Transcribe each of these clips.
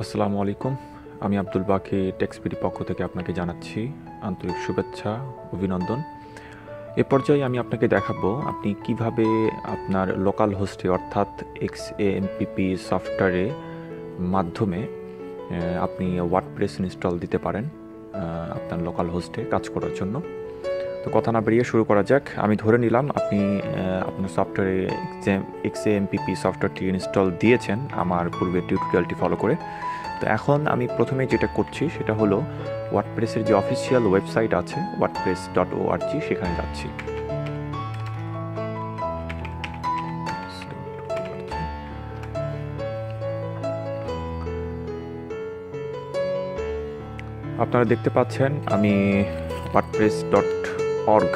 আসসালামু আলাইকুম। আমি আব্দুল বাকি টেক্সবিডি পক্ষ থেকে আপনাকে জানাচ্ছি আন্তরিক শুভেচ্ছা, অভিনন্দন। এ পর্যায়ে আমি আপনাকে দেখাবো আপনি কিভাবে আপনার লোকাল হোস্টে অর্থাৎ XAMPP সফটওয়্যারের মাধ্যমে আপনি ওয়ার্ডপ্রেস ইনস্টল দিতে পারেন আপনার লোকাল হোস্টে কাজ করার জন্য। তো কথা না বেরিয়ে শুরু করা যাক। আমি ধরে নিলাম আপনি আপনার সফটওয়্যারে XAMPP সফটওয়্যারটি ইনস্টল দিয়েছেন আমার পূর্বের টিউটোরিয়ালটি ফলো করে। তো এখন আমি প্রথমে যেটা করছি সেটা হলো ওয়ার্ডপ্রেসের যে অফিসিয়াল ওয়েবসাইট আছে wordpress.org সেখানে যাচ্ছি। আপনারা দেখতে পাচ্ছেন আমি wordpress.org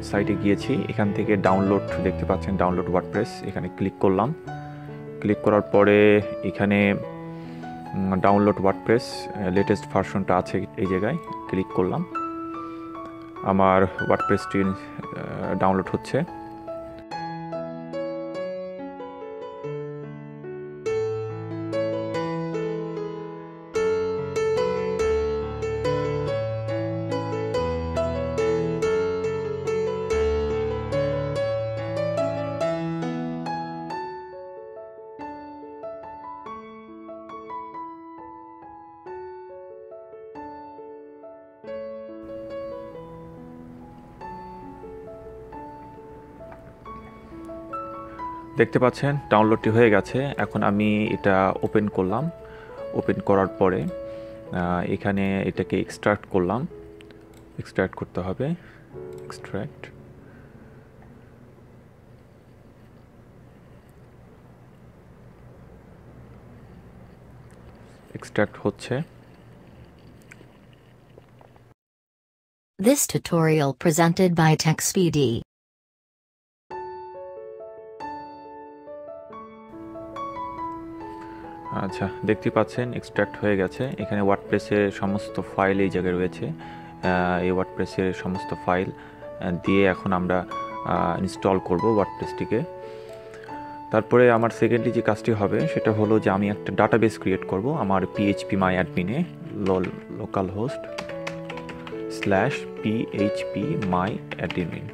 সাইটে গিয়েছি। এখান থেকে ডাউনলোড দেখতে পাচ্ছেন, ডাউনলোড ওয়ার্ডপ্রেস, এখানে ক্লিক করলাম। ক্লিক করার পরে এখানে ডাউনলোড ওয়ার্ডপ্রেস লেটেস্ট ভার্সনটা আছে, এই জায়গায় ক্লিক করলাম। আমার ওয়ার্ডপ্রেসটি ডাউনলোড হচ্ছে। দেখতে পাচ্ছেন ডাউনলোডটি হয়ে গেছে। এখন আমি এটা ওপেন করলাম। ওপেন করার পরে এখানে এটাকে এক্সট্রাক্ট করলাম। এক্সট্রাক্ট করতে হবে, এক্সট্রাক্ট হচ্ছে। This tutorial presented by TechsBD. আচ্ছা, দেখতে পাচ্ছেন এক্সট্রাক্ট হয়ে গেছে। এখানে ওয়ার্ডপ্রেসের সমস্ত ফাইল এই জায়গায় রয়েছে। এই ওয়ার্ডপ্রেসের সমস্ত ফাইল দিয়ে এখন আমরা ইনস্টল করব ওয়ার্ডপ্রেসটিকে। তারপরে আমার সেকেন্ডলি যে কাজটি হবে সেটা হলো যে আমি একটা ডাটাবেস ক্রিয়েট করব আমার phpMyAdmin-এ localhost/phpMyAdmin।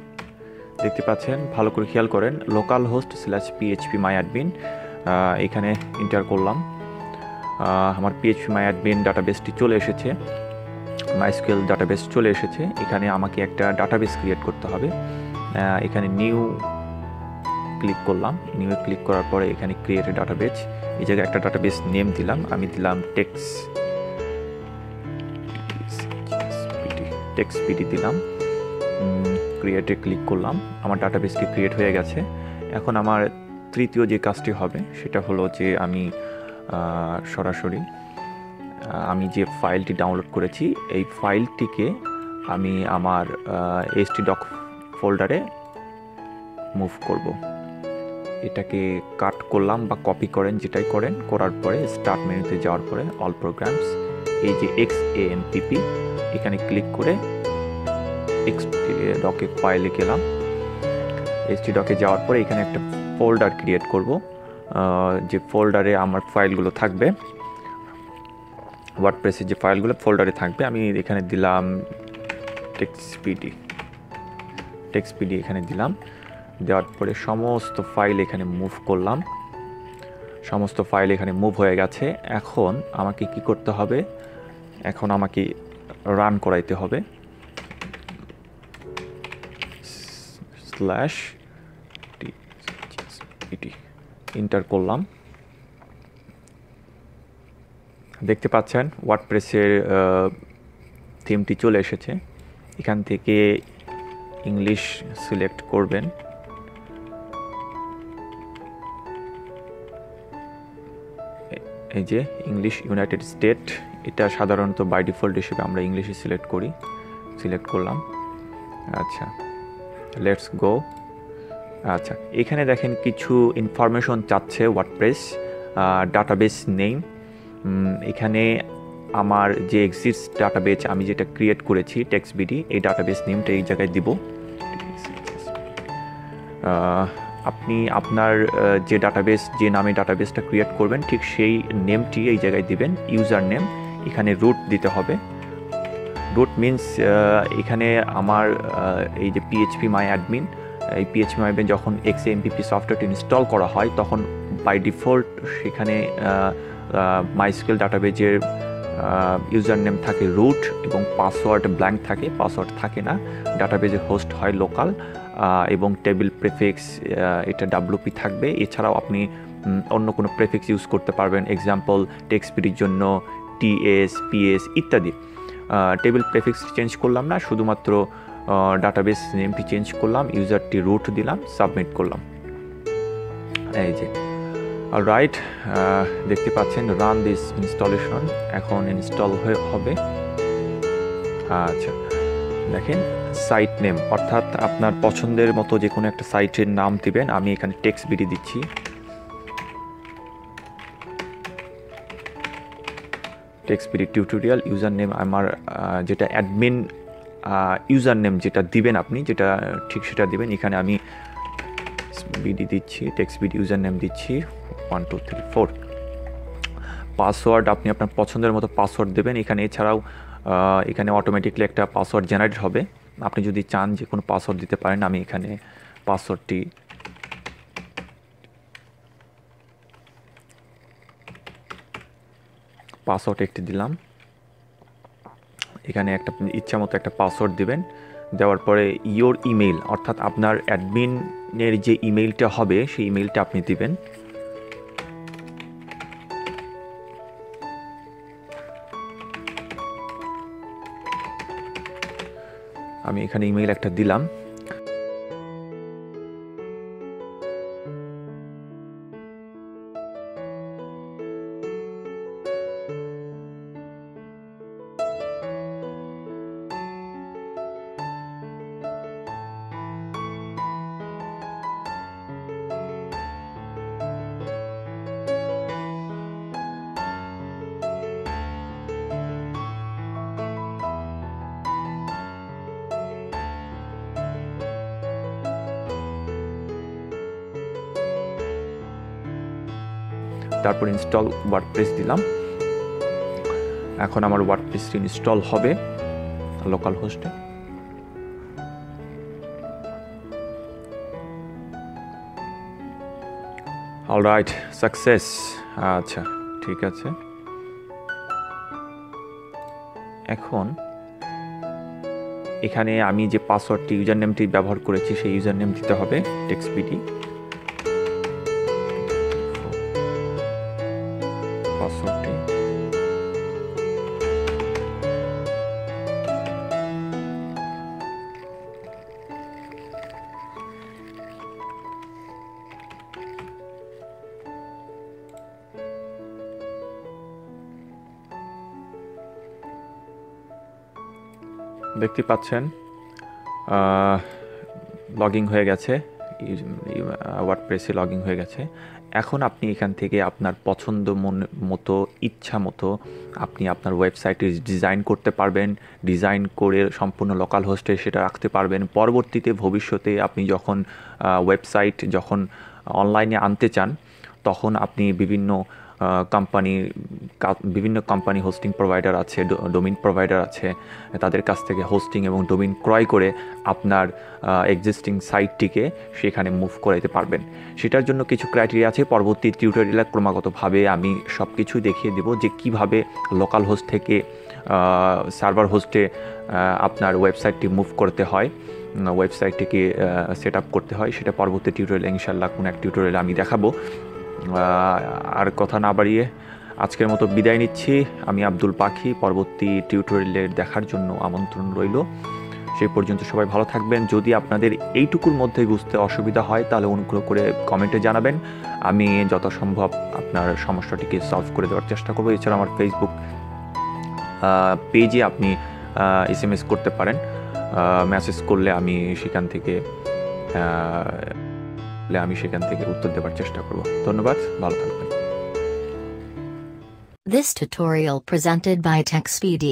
দেখতে পাচ্ছেন, ভালো করে খেয়াল করেন, localhost/phpMyAdmin এখানে এন্টার করলাম। আমার phpMyAdmin ডাটাবেসটি চলে এসেছে, MySQL ডাটাবেস চলে এসেছে। এখানে আমাকে একটা ডাটাবেস ক্রিয়েট করতে হবে। এখানে নিউ ক্লিক করলাম। নিউ ক্লিক করার পরে এখানে ক্রিয়েট এ ডাটাবেস, এই জায়গায় একটা ডাটাবেস নেম দিলাম। আমি দিলাম TechsBD দিলাম। ক্রিয়েটে ক্লিক করলাম। আমার ডাটাবেসটি ক্রিয়েট হয়ে গেছে। এখন আমার তৃতীয় যে কাজটি হবে সেটা হলো যে আমি সরাসরি আমি যে ফাইলটি ডাউনলোড করেছি এই ফাইলটিকে আমি আমার htdoc ফোল্ডারে মুভ করব। এটাকে কাট করলাম বা কপি করেন, যেটাই করেন, করার পরে স্টার্ট মেনুতে যাওয়ার পরে অল প্রোগ্রামস, এই যে XAMPP এখানে ক্লিক করে htdoc ফাইলে গেলাম। htdoc-এ যাওয়ার পরে এখানে একটা ফোল্ডার ক্রিয়েট করব, যে ফোল্ডারে আমার ফাইলগুলো থাকবে, ওয়ার্ডপ্রেসের যে ফাইলগুলো ফোল্ডারে থাকবে। আমি এখানে দিলাম TechsBD এখানে দিলাম। দেওয়ার পরে সমস্ত ফাইল এখানে মুভ করলাম। সমস্ত ফাইল এখানে মুভ হয়ে গেছে। এখন আমাকে কি করতে হবে? এখন আমাকে রান করাইতে হবে। /TechsBD এন্টার করলাম। দেখতে পাচ্ছেন ওয়ার্ডপ্রেসের থিমটি চলে এসেছে। এখান থেকে ইংলিশ সিলেক্ট করবেন। এই যে ইংলিশ ইউনাইটেড স্টেট, এটা সাধারণত বাই ডিফল্ট হিসেবে আমরা ইংলিশে সিলেক্ট করি। সিলেক্ট করলাম। আচ্ছা, লেটস গো। আচ্ছা, এখানে দেখেন কিছু ইনফরমেশন চাচ্ছে ওয়ার্ডপ্রেস ডাটাবেস নেম। এখানে আমার যে এক্সিস্ট ডাটাবেস আমি যেটা ক্রিয়েট করেছি TechsBD, এই ডাটাবেস নেমটা এই জায়গায় দিব। আপনি আপনার যে ডাটাবেস, যে নামে ডাটাবেসটা ক্রিয়েট করবেন ঠিক সেই নেমটি এই জায়গায় দিবেন, ইউজার নেম। এখানে রুট দিতে হবে। রুট মিনস এখানে আমার এই যে পিএইচপি মাই অ্যাডমিন, এই পিএইচপি মাই অ্যাডমিন যখন XAMPP সফটওয়্যারটি ইনস্টল করা হয় তখন বাই ডিফল্ট সেখানে মাইস্কুয়েল ডাটাবেজের ইউজার নেম থাকে রুট এবং পাসওয়ার্ড ব্ল্যাঙ্ক থাকে, পাসওয়ার্ড থাকে না। ডাটাবেজের হোস্ট হয় লোকাল এবং টেবিল প্রেফিক্স এটা WP থাকবে। এছাড়াও আপনি অন্য কোনো প্রেফিক্স ইউজ করতে পারবেন, এক্সাম্পল টেক্সপিডির জন্য TS, PS ইত্যাদি। টেবিল প্রেফিক্স চেঞ্জ করলাম না, শুধুমাত্র ডাটাবেস নেমটি চেঞ্জ করলাম, ইউজারটি রুট দিলাম, সাবমিট করলাম। এই যে অলরাইট, দেখতে পাচ্ছেন রান দিস ইনস্টলেশন, এখন ইনস্টল হবে। আচ্ছা দেখেন, সাইট নেম অর্থাৎ আপনার পছন্দের মতো যে কোনো একটা সাইটের নাম দিবেন। আমি এখানে TechsBD দিচ্ছি। TechsBD tutorial. ইউজার নেম আমার যেটা অ্যাডমিন ইউজার নেম যেটা দিবেন আপনি, যেটা ঠিক সেটা দিবেন। এখানে আমি BD দিচ্ছি, TechsBD ইউজার নেম দিচ্ছি 1 2 3 4। পাসওয়ার্ড আপনি আপনার পছন্দের মতো পাসওয়ার্ড দেবেন এখানে। এছাড়াও এখানে অটোমেটিকলি একটা পাসওয়ার্ড জেনারেট হবে, আপনি যদি চান যে কোনো পাসওয়ার্ড দিতে পারেন। আমি এখানে পাসওয়ার্ড একটি দিলাম। এখানে একটা ইচ্ছা মতো একটা পাসওয়ার্ড দিবেন। দেওয়ার পরে ইয়োর ইমেইল অর্থাৎ আপনার অ্যাডমিনের যে ইমেইলটা হবে সেই ইমেইলটা আপনি দিবেন। আমি এখানে ইমেইল একটা দিলাম। তারপর ইনস্টল ওয়ার্ডপ্রেস দিলাম। এখন আমার ওয়ার্ডপ্রেসটি ইনস্টল হবে লোকাল হোস্টে। Alright, success. আচ্ছা ঠিক আছে, এখন এখানে আমি যে পাসওয়ার্ডটি ইউজার নেমটি ব্যবহার করেছি সেই ইউজার নেম দিতে হবে TechsBD। পাসওয়ার্ডটি দেখতে পাচ্ছেন লগইন হয়ে গেছে, ওয়ার্ডপ্রেসে লগইন হয়ে গেছে। এখন আপনি এখান থেকে আপনার পছন্দ মতো ইচ্ছা মতো আপনি আপনার ওয়েবসাইটে ডিজাইন করতে পারবেন। ডিজাইন করে সম্পূর্ণ লোকাল হোস্টে সেটা রাখতে পারবেন। পরবর্তীতে ভবিষ্যতে আপনি যখন ওয়েবসাইট যখন অনলাইনে আনতে চান তখন আপনি বিভিন্ন কোম্পানি হোস্টিং প্রোভাইডার আছে, ডোমেইন প্রোভাইডার আছে, তাদের কাছ থেকে হোস্টিং এবং ডোমেইন ক্রয় করে আপনার এক্সিস্টিং সাইটটিকে সেখানে মুভ করাতে পারবেন। সেটার জন্য কিছু ক্রাইটেরিয়া আছে। পরবর্তী টিউটোরিয়ালে ক্রমাগতভাবে আমি সব কিছু দেখিয়ে দেব যে কিভাবে লোকাল হোস্ট থেকে সার্ভার হোস্টে আপনার ওয়েবসাইটটি মুভ করতে হয়, ওয়েবসাইটটিকে সেট আপ করতে হয়। সেটা পরবর্তী টিউটোরিয়ালে ইনশাআল্লাহ কোনো এক টিউটোরিয়ালে আমি দেখাবো। আর কথা না বাড়িয়ে আজকের মতো বিদায় নিচ্ছি। আমি আব্দুল পাখি। পরবর্তী টিউটোরিয়ালের দেখার জন্য আমন্ত্রণ রইল। সেই পর্যন্ত সবাই ভালো থাকবেন। যদি আপনাদের এইটুকুর মধ্যে বুঝতে অসুবিধা হয় তাহলে অনুগ্রহ করে কমেন্টে জানাবেন, আমি যথাসম্ভব আপনার সমস্যাটিকে সলভ করে দেওয়ার চেষ্টা করব। এছাড়া আমার ফেসবুক পেজে আপনি SMS করতে পারেন, মেসেজ করলে আমি সেখান থেকে উত্তর দেওয়ার চেষ্টা করব। ধন্যবাদ, ভালো থাকবেন। This tutorial presented by TechsBD.